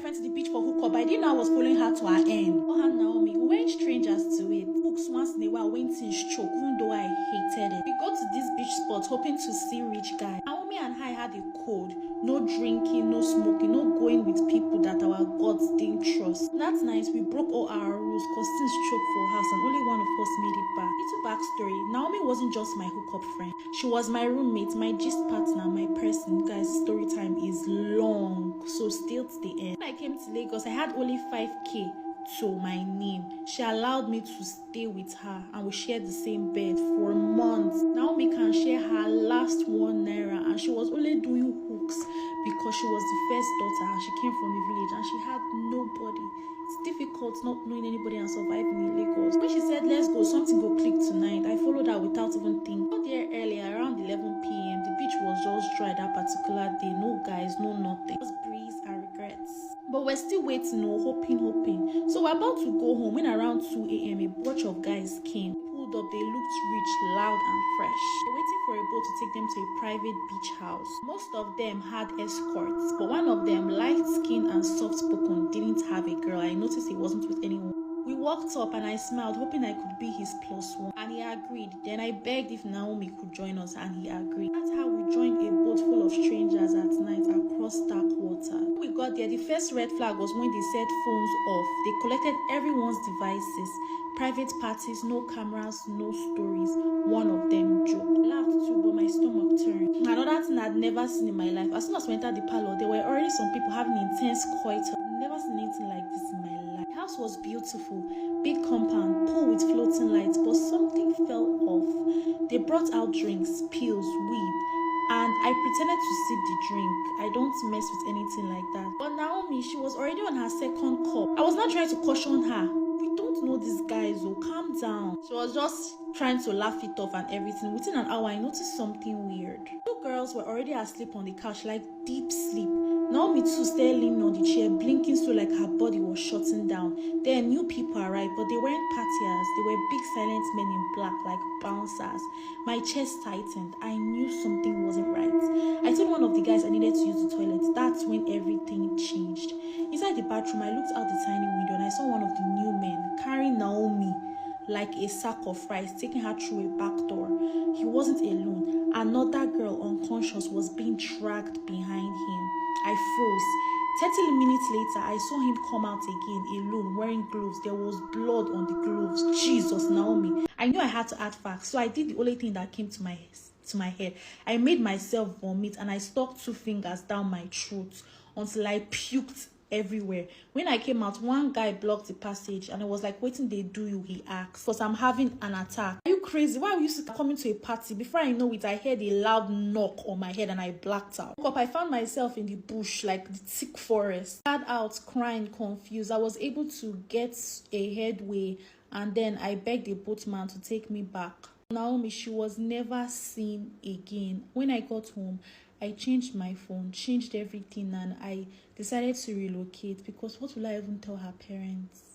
friend to the beach for hookup, but I didn't know I was following her to her end. Oh, Naomi, we weren't strangers to it. Hooks once in a while went in stroke, even though I hated it. We go to this beach spot hoping to see rich guy. Naomi and I had a code. No drinking, no smoking, no going with people that our gods didn't trust. That night, we broke all our rules cause things choked for house and only one of us made it back. Little backstory, Naomi wasn't just my hookup friend. She was my roommate, my gist partner, my person. Guys, story time is long, so still to the end. When I came to Lagos, I had only 5k to my name. She allowed me to stay with her and we shared the same bed for months. Naomi can share her last #1 and she was only doing hooks because she was the first daughter and she came from the village and she had nobody. It's difficult not knowing anybody and surviving in Lagos. When she said let's go, something go click tonight, I followed her without even thinking. Got there earlier, around 11 p.m. The beach was just dry that particular day. No guys, no nothing. Just breeze and regrets. But we're still waiting, hoping. So we're about to go home when around 2 a.m. a bunch of guys came. Pulled up, they looked rich, loud and fresh. We're waiting for a boat to take them to a private beach house. Most of them had escorts, but one of them, light-skinned and soft-spoken, didn't have a girl. I noticed he wasn't with anyone. We walked up and I smiled, hoping I could be his +1. And he agreed. Then I begged if Naomi could join us and he agreed. That's how we joined a boat full of strangers at night across dark water. When we got there, the first red flag was when they set phones off. They collected everyone's devices. Private parties, no cameras, no stories. One of them joked. I laughed too, but my stomach turned. Another thing I'd never seen in my life. As soon as we entered the parlor, there were already some people having intense coitus. Never seen anything like this in my life. The house was beautiful, big compound, pool with floating lights, but something fell off. They brought out drinks, pills, weed, and I pretended to sip the drink. I don't mess with anything like that. But Naomi, she was already on her second cup. I was not trying to caution her. We don't know these guys, oh, calm down. She was just trying to laugh it off and everything. Within an hour, I noticed something weird. Two girls were already asleep on the couch, like deep sleep. Naomi too started leaning on the chair, blinking so like her body was shutting down. Then new people arrived, but they weren't partiers. They were big silent men in black, like bouncers. My chest tightened. I knew something wasn't right. I told one of the guys I needed to use the toilet. That's when everything changed. Inside the bathroom, I looked out the tiny window and I saw one of the new men carrying Naomi like a sack of rice, taking her through a back door. He wasn't alone. Another girl, unconscious, was being dragged behind him. I froze. 30 minutes later, I saw him come out again, alone, wearing gloves. There was blood on the gloves. Jesus, Naomi. I knew I had to add facts, so I did the only thing that came to my head. I made myself vomit and I stuck 2 fingers down my throat until I puked everywhere. When I came out, one guy blocked the passage and I was like, "Waiting they do you?" He asked. Because I'm having an attack. Are you crazy? Why are you coming to a party? Before I know it, I heard a loud knock on my head and I blacked out. I found myself in the bush, like the thick forest. Sad out, crying, confused. I was able to get a headway and then I begged the boatman to take me back. Naomi, she was never seen again. When I got home, I changed my phone, changed everything, and I decided to relocate because what will I even tell her parents?